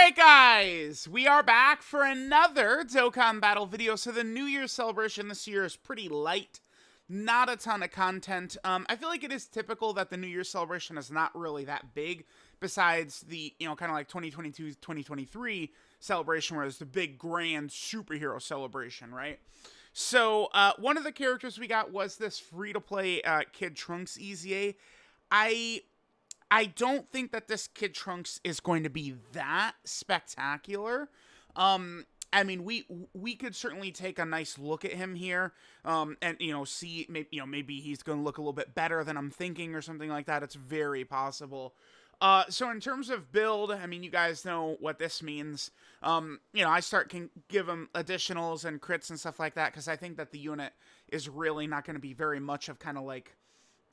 Alright guys, we are back for another Dokkan battle video. So the New Year's celebration this year is pretty light. Not a ton of content. I feel like it is typical that the New Year's celebration is not really that big, besides the, kind of like 2022, 2023 celebration, where it's the big grand superhero celebration, right? So one of the characters we got was this free-to-play Kid Trunks EZA. I don't think that this Kid Trunks is going to be that spectacular. I mean, we could certainly take a nice look at him here, and see maybe he's going to look a little bit better than I'm thinking or something like that. It's very possible. So in terms of build, I mean, you guys know what this means. I can give him additionals and crits and stuff like that, because I think that the unit is really not going to be very much of kind of like,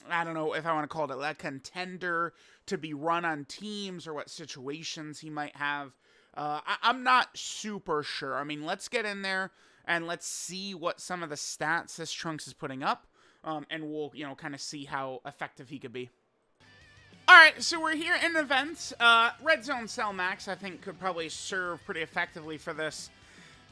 I don't know if I want to call it a contender to be run on teams, or what situations he might have. I'm not super sure. I mean, let's get in there and let's see what some of the stats this Trunks is putting up, and we'll, kind of see how effective he could be. Alright, so we're here in events. Red Zone Cell Max, I think, could probably serve pretty effectively for this.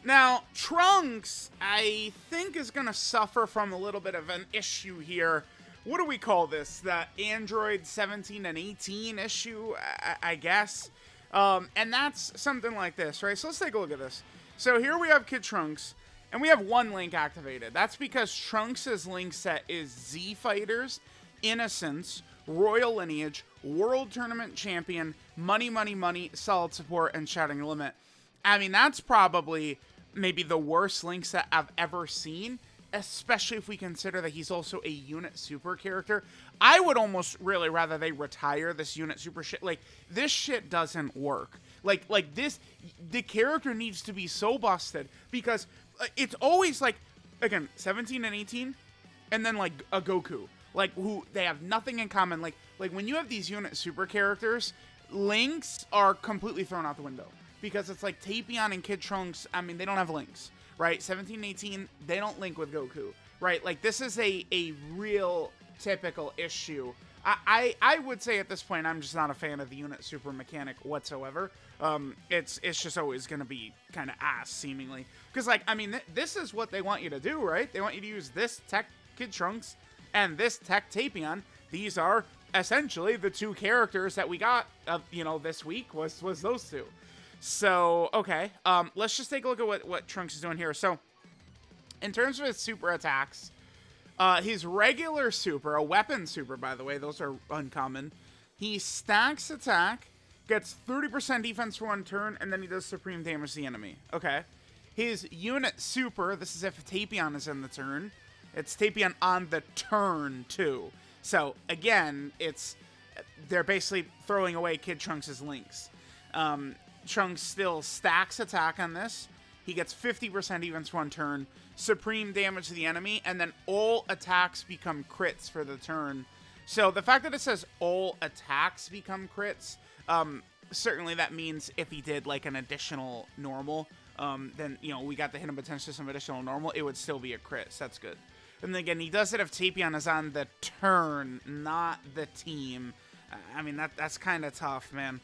Now, Trunks, I think, is going to suffer from a little bit of an issue here. What do we call this? The Android 17 and 18 issue, I guess. And that's something like this, right? So let's take a look at this. So here we have Kid Trunks, and we have one link activated. That's because Trunks' link set is Z Fighters, Innocence, Royal Lineage, World Tournament Champion, Money, Money, Money, Solid Support, and Shouting Limit. I mean, that's probably maybe the worst link set I've ever seen, especially if we consider that he's also a unit super character. I would almost really rather they retire this unit super shit. Like, this shit doesn't work. Like this, the character needs to be so busted, because it's always like, again, 17 and 18, and then like a Goku, like, who they have nothing in common. Like when you have these unit super characters, links are completely thrown out the window, because it's like Tapion and Kid Trunks, I mean, they don't have links. Right, 17 and 18, they don't link with Goku, right? Like, this is a real typical issue. I would say at this point, I'm just not a fan of the unit super mechanic whatsoever. It's just always going to be kind of ass, seemingly. Because, like, I mean, this is what they want you to do, right? They want you to use this tech Kid Trunks and this tech Tapion. These are essentially the two characters that we got, this week was those two. So, okay, let's just take a look at what Trunks is doing here. So, in terms of his super attacks, his regular super, a weapon super, by the way, those are uncommon. He stacks attack, gets 30% defense for one turn, and then he does supreme damage to the enemy. Okay. His unit super, this is if Tapion is in the turn. It's Tapion on the turn, too. So, again, they're basically throwing away Kid Trunks' links. Trunks still stacks attack on this. He gets 50% defense for one turn, supreme damage to the enemy, and then all attacks become crits for the turn. So the fact that it says all attacks become crits, certainly that means if he did like an additional normal, then, we got to hit him potentially some additional normal, it would still be a crit, so that's good. And then again, he does it if Tapion is on the turn, not the team. I mean, that's kind of tough, man.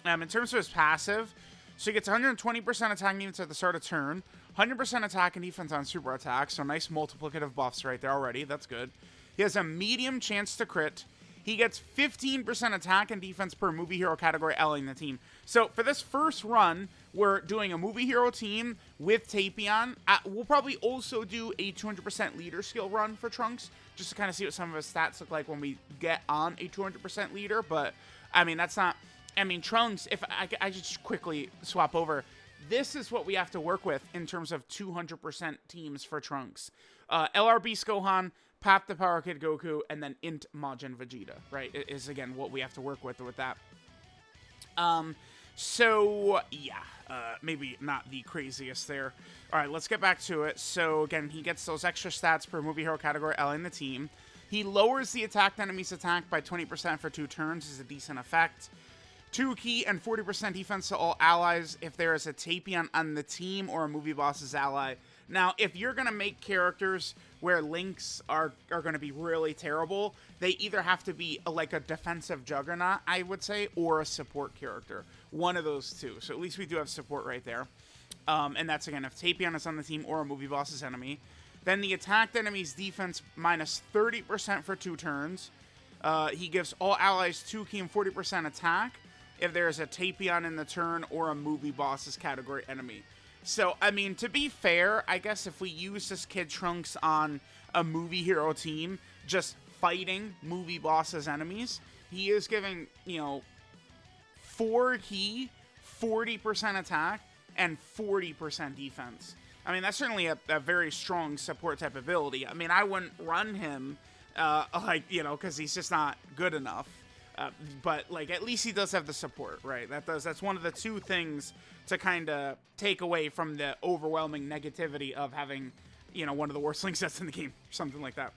In terms of his passive, so he gets 120% attack and defense at the start of turn, 100% attack and defense on super attacks, so nice multiplicative buffs right there already, that's good. He has a medium chance to crit. He gets 15% attack and defense per movie hero category allying the team. So for this first run, we're doing a movie hero team with Tapion. We'll probably also do a 200% leader skill run for Trunks, just to kind of see what some of his stats look like when we get on a 200% leader, but, I mean, that's not... I mean, Trunks, if I just quickly swap over, this is what we have to work with in terms of 200% teams for Trunks. LR Beast Gohan, Path to Power Kid Goku, and then Int Majin Vegeta, right? Is, again, what we have to work with that. So, yeah, maybe not the craziest there. All right, let's get back to it. So, again, he gets those extra stats per movie hero category allying the team. He lowers the attacked enemy's attack by 20% for 2 turns, is a decent effect. 2 key and 40% defense to all allies if there is a Tapion on the team or a movie boss's ally. Now, if you're going to make characters where links are going to be really terrible, they either have to be like a defensive juggernaut, I would say, or a support character. one of those two. So at least we do have support right there. And that's, again, if Tapion is on the team or a movie boss's enemy. Then the attacked enemy's defense minus 30% for 2 turns. He gives all allies 2 key and 40% attack if there's a Tapion in the turn or a movie boss's category enemy. So, I mean, to be fair, I guess if we use this Kid Trunks on a movie hero team, just fighting movie boss's enemies, he is giving, you know, 4 key, 40% attack, and 40% defense. I mean, that's certainly a very strong support type ability. I mean, I wouldn't run him, like, you know, because he's just not good enough. But, like, at least he does have the support, right? That's one of the 2 things to kind of take away from the overwhelming negativity of having, you know, one of the worst link sets in the game, or something like that.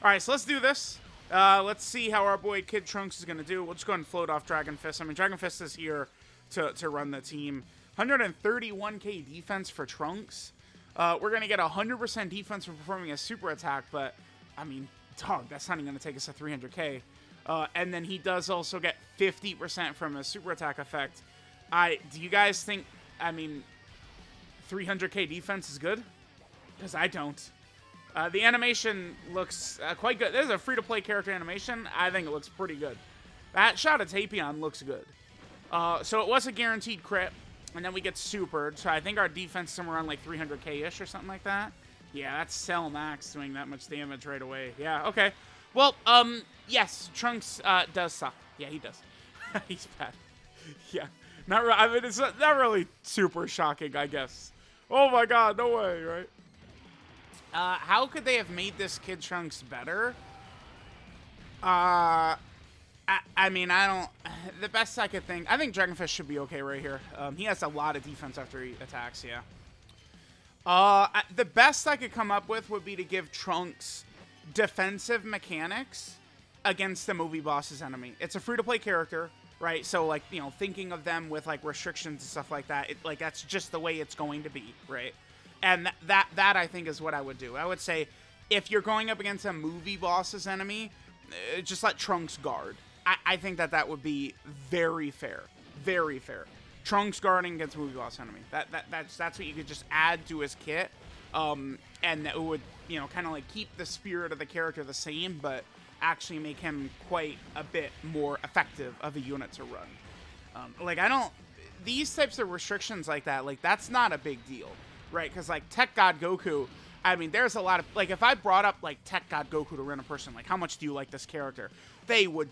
All right, so let's do this. Let's see how our boy Kid Trunks is going to do. We'll just go ahead and float off Dragon Fist. I mean, Dragon Fist is here to run the team. 131k defense for Trunks. We're going to get 100% defense for performing a super attack, but, I mean, dog, that's not even going to take us to 300k. And then he does also get 50% from a super attack effect. Do you guys think, I mean, 300k defense is good? Because I don't. The animation looks quite good. This is a free-to-play character animation. I think it looks pretty good. That shot at Tapion looks good. So it was a guaranteed crit, and then we get supered. So I think our defense is somewhere around like 300k-ish or something like that. Yeah, that's Cell Max doing that much damage right away. Yeah, okay. Well, yes, Trunks does suck. Yeah, he does. He's bad. Yeah, I mean, it's not really super shocking, I guess. Oh my god, no way, right? How could they have made this Kid Trunks better? I mean, I don't... The best I could think... I think Dragonfish should be okay right here. He has a lot of defense after he attacks, yeah. The best I could come up with would be to give Trunks defensive mechanics against the movie boss's enemy. It's a free-to-play character, right? So, like, you know, thinking of them with, like, restrictions and stuff like that, like, that's just the way it's going to be, right? And that I think is what I would do. I would say, if you're going up against a movie boss's enemy, just let Trunks guard. I think that would be very fair. Very fair. Trunks guarding against movie boss enemy. That's what you could just add to his kit. And it would, you know, kind of like keep the spirit of the character the same, but actually make him quite a bit more effective of a unit to run. Like, these types of restrictions like that, like, that's not a big deal, right? Because, like, Tech God Goku, I mean, there's a lot of, like, if I brought up, like, Tech God Goku to random person, like, how much do you like this character? They would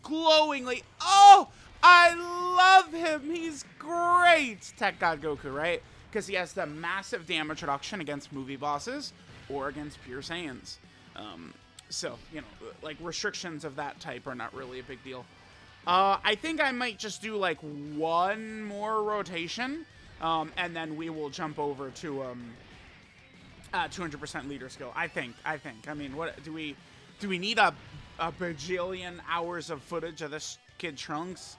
glowingly, oh, I love him, he's great, Tech God Goku, right? Because he has the massive damage reduction against movie bosses or against pure Saiyans. So, you know, like, restrictions of that type are not really a big deal. I think I might just do, like, one more rotation, and then we will jump over to 200% leader skill. I think. I mean, what do we need a bajillion hours of footage of this Kid Trunks?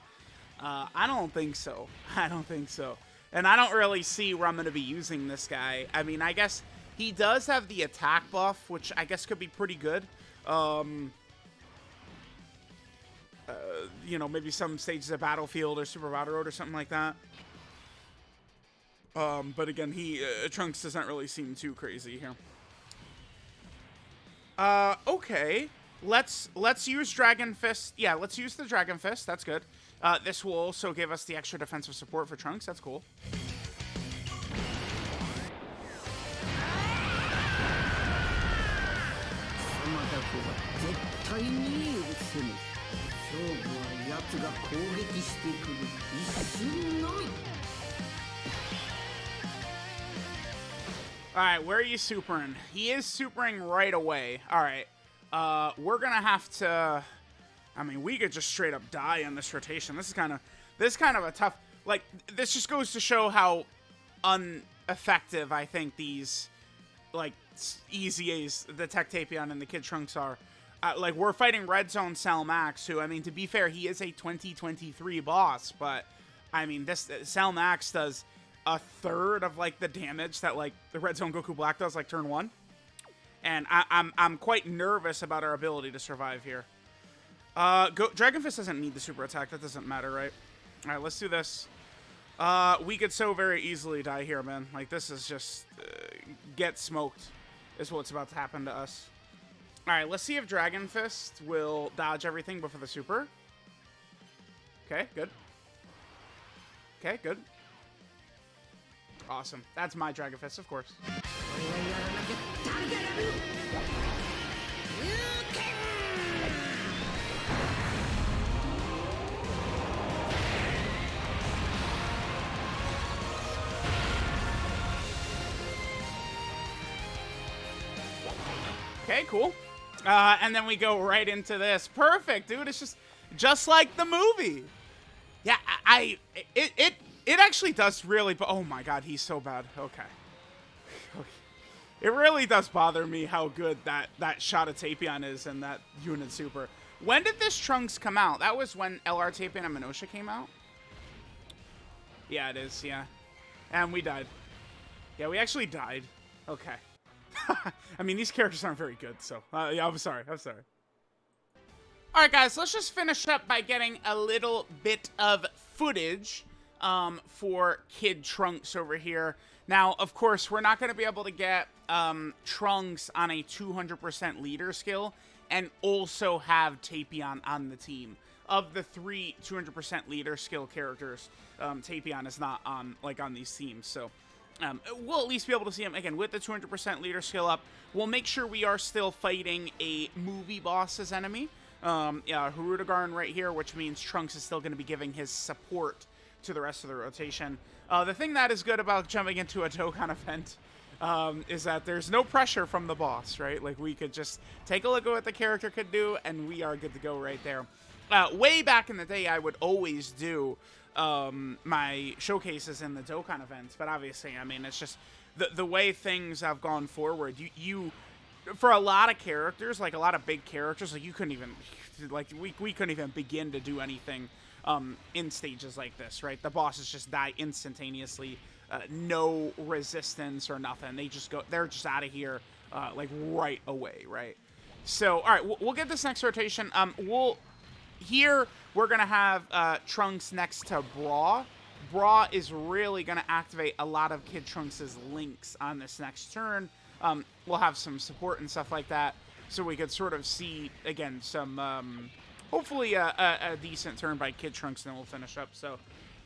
I don't think so. And I don't really see where I'm going to be using this guy. I mean, I guess he does have the attack buff, which I guess could be pretty good. You know, maybe some stages of Battlefield or Super Battle Road or something like that. But again, Trunks doesn't really seem too crazy here. Okay. Let's use Dragon Fist. Yeah, let's use the Dragon Fist. That's good. This will also give us the extra defensive support for Trunks. That's cool. Alright, where are you supering? He is supering right away. Alright. We're gonna have to... I mean, we could just straight up die on this rotation. This is kind of a tough... Like, this just goes to show how ineffective I think these, like, EZAs, the Tech Tapion and the Kid Trunks are. Like, we're fighting Red Zone Cell Max, who, I mean, to be fair, he is a 2023 boss, but, I mean, this Cell Max does a third of, like, the damage that, like, the Red Zone Goku Black does, like, turn 1. And I'm quite nervous about our ability to survive here. Dragon Fist doesn't need the super attack. That doesn't matter, right? All right, let's do this. We could so very easily die here, man. Like, this is just get smoked is what's about to happen to us. All right, let's see if Dragon Fist will dodge everything before the super. Okay, good. Okay, good. Awesome. That's my Dragon Fist, of course. Okay, cool. And then we go right into this. Perfect, dude. It's just like the movie. Yeah, it actually does really. Oh my god, he's so bad. Okay. It really does bother me how good that shot of Tapion is in that unit super. When did this Trunks come out? That was when LR Tapion and Minosha came out? Yeah, it is, yeah. And we died. Yeah, we actually died. Okay. I mean, these characters aren't very good, so... yeah, I'm sorry. Alright, guys, let's just finish up by getting a little bit of footage for Kid Trunks over here. Now, of course, we're not going to be able to get Trunks on a 200% leader skill and also have Tapion on the team. Of the 3 200% leader skill characters, Tapion is not on these teams, so... we'll at least be able to see him, again, with the 200% leader skill up. We'll make sure we are still fighting a movie boss as enemy. Yeah, Harudagarn right here, which means Trunks is still going to be giving his support to the rest of the rotation. The thing that is good about jumping into a Dokkan event is that there's no pressure from the boss, right? Like, we could just take a look at what the character could do, and we are good to go right there. Way back in the day, I would always do... my showcases in the Dokkan events, but obviously, I mean, it's just the way things have gone forward. You for a lot of characters, like a lot of big characters, like you couldn't even, like we couldn't even begin to do anything in stages like this, right? The bosses just die instantaneously, no resistance or nothing. They're just out of here like right away, right? So, all right, we'll get this next rotation. Here, we're going to have Trunks next to Bra. Bra is really going to activate a lot of Kid Trunks' links on this next turn. We'll have some support and stuff like that, so we could sort of see, again, some, hopefully a decent turn by Kid Trunks, and then we'll finish up. So,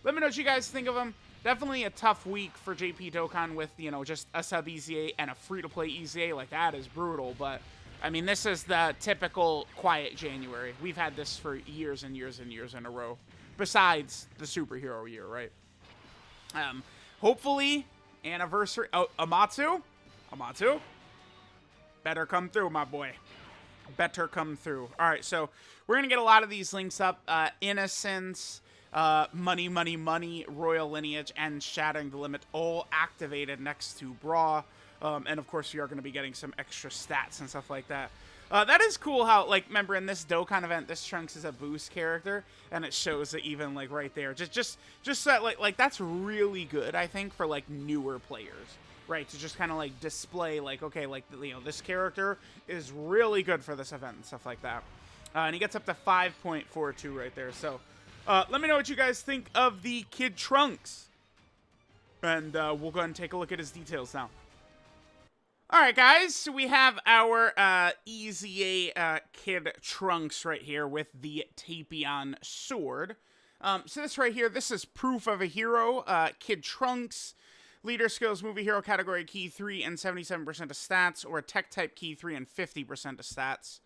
let me know what you guys think of him. Definitely a tough week for JP Dokkan with, you know, just a sub EZA and a free-to-play EZA. Like, that is brutal, but... I mean, this is the typical quiet January. We've had this for years and years and years in a row. Besides the superhero year, right? Hopefully, anniversary... Oh, Amatsu? Amatsu? Better come through, my boy. Better come through. All right, so we're going to get a lot of these links up. Innocence, Money, Money, Money, Royal Lineage, and Shattering the Limit all activated next to Bra. And, of course, we are going to be getting some extra stats and stuff like that. That is cool how, like, remember in this Dokkan event, this Trunks is a boost character, and it shows it even, like, right there. Just that, like, that's really good, I think, for, like, newer players, right? To just kind of, like, display, like, okay, like, you know, this character is really good for this event and stuff like that. And he gets up to 5.42 right there. So, let me know what you guys think of the Kid Trunks. And we'll go ahead and take a look at his details now. Alright, guys, so we have our EZA Kid Trunks right here with the Tapion sword. So this right here, this is proof of a hero. Kid Trunks, leader skills, movie hero category key 3 and 77% of stats, or tech type key 3 and 50% of stats.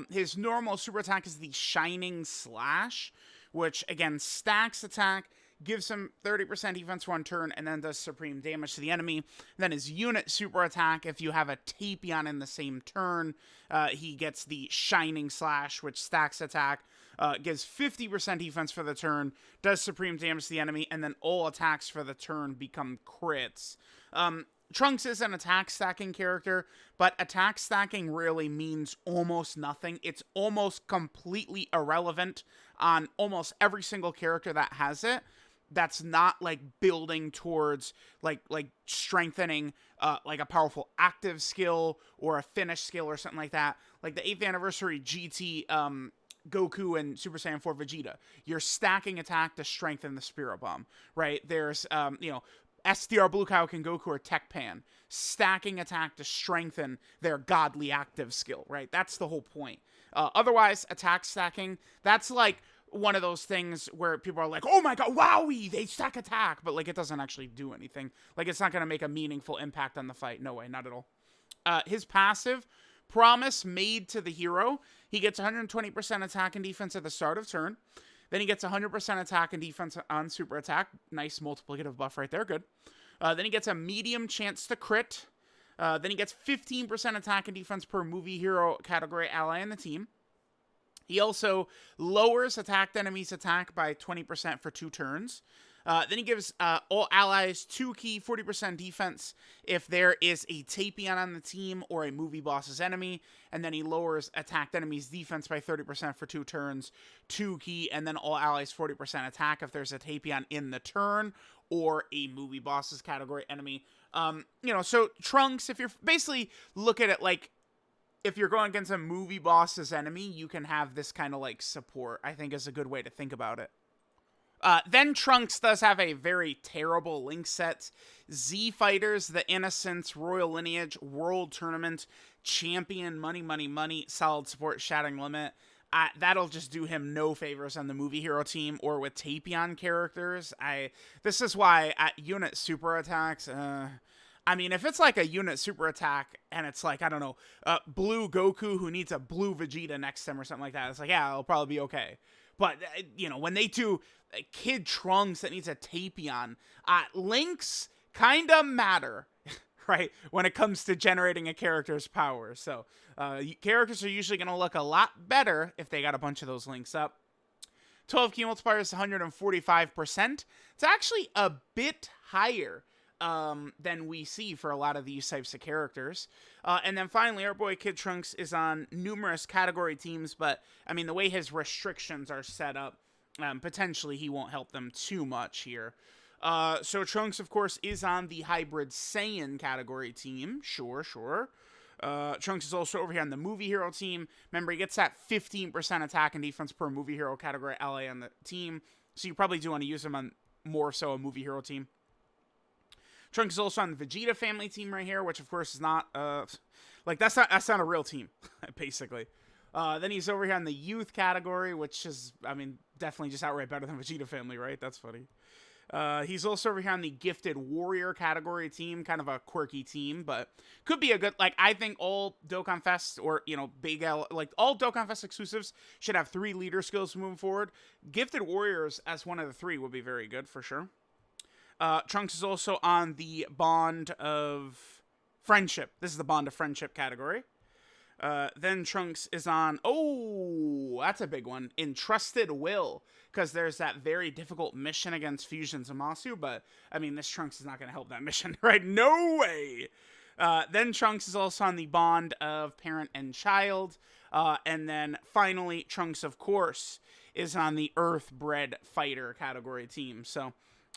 His normal super attack is the Shining Slash, which, again, stacks attack, gives him 30% defense for 1 turn, and then does supreme damage to the enemy. Then his unit super attack, if you have a Tapion in the same turn, he gets the Shining Slash, which stacks attack, gives 50% defense for the turn, does supreme damage to the enemy, and then all attacks for the turn become crits. Trunks is an attack stacking character, but attack stacking really means almost nothing. It's almost completely irrelevant on almost every single character that has it. That's not, like, building towards, like strengthening, like, a powerful active skill or a finish skill or something like that. Like, the 8th anniversary GT, Goku and Super Saiyan 4 Vegeta. You're stacking attack to strengthen the Spirit Bomb, right? There's, SDR Blue Kaioken and Goku are Tech Pan, stacking attack to strengthen their godly active skill, right? That's the whole point. Otherwise, attack stacking, that's like one of those things where people are like, oh my god, wowie, they stack attack, but like it doesn't actually do anything. Like it's not going to make a meaningful impact on the fight. No way, not at all. His passive, Promise Made to the Hero. He gets 120% attack and defense at the start of turn. Then he gets 100% attack and defense on super attack. Nice multiplicative buff right there, good. Then he gets a medium chance to crit. Then he gets 15% attack and defense per movie hero category ally in the team. He also lowers attacked enemies' attack by 20% for 2 turns. Then he gives all allies 2 key 40% defense if there is a Tapion on the team or a movie boss's enemy. And then he lowers attacked enemies' defense by 30% for 2 turns, 2 key, and then all allies 40% attack if there's a Tapion in the turn or a movie boss's category enemy. So Trunks, if you're basically look at it like, if you're going against a movie boss's enemy, you can have this kind of like support, I think is a good way to think about it. Then Trunks does have a very terrible link set. Z Fighters, The Innocents, Royal Lineage, World Tournament, Champion, Money, Solid Support, Shattering Limit. That'll just do him no favors on the movie hero team or with Tapion characters. This is why at unit super attacks, if it's like a unit super attack and it's like, I don't know, blue Goku who needs a blue Vegeta next to him or something like that, it's like, yeah, it'll probably be okay. But, when they do Kid Trunks that needs a Tapion, links kind of matter, right, when it comes to generating a character's power. So, characters are usually going to look a lot better if they got a bunch of those links up. 12 key multiplier is 145%. It's actually a bit higher than we see for a lot of these types of characters. And then finally, our boy Kid Trunks is on numerous category teams, but the way his restrictions are set up, potentially he won't help them too much here. So Trunks, of course, is on the Hybrid Saiyan category team. Sure. Trunks is also over here on the movie hero team. Remember, he gets that 15% attack and defense per movie hero category ally on the team, so you probably do want to use him on more so a movie hero team. Trunks is also on the Vegeta family team right here, which of course is not, that's not a real team, basically. Then he's over here on the youth category, which is, definitely just outright better than Vegeta family, right? That's funny. He's also over here on the Gifted Warrior category team, kind of a quirky team, but could be a good, I think all Dokkan Fest or, all Dokkan Fest exclusives should have 3 leader skills moving forward. Gifted Warriors as one of the 3 would be very good for sure. Trunks is also on the Bond of Friendship. This is the Bond of Friendship category. Then Trunks is on, that's a big one, Entrusted Will, because there's that very difficult mission against Fusion Zamasu, but, this Trunks is not going to help that mission, right? No way! Then Trunks is also on the Bond of Parent and Child, and then finally, Trunks, of course, is on the Earth-Bred Fighter category team, so...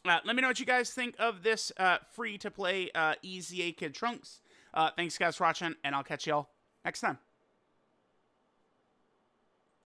let me know what you guys think of this free-to-play EZA Kid Trunks. Thanks, guys, for watching, and I'll catch y'all next time.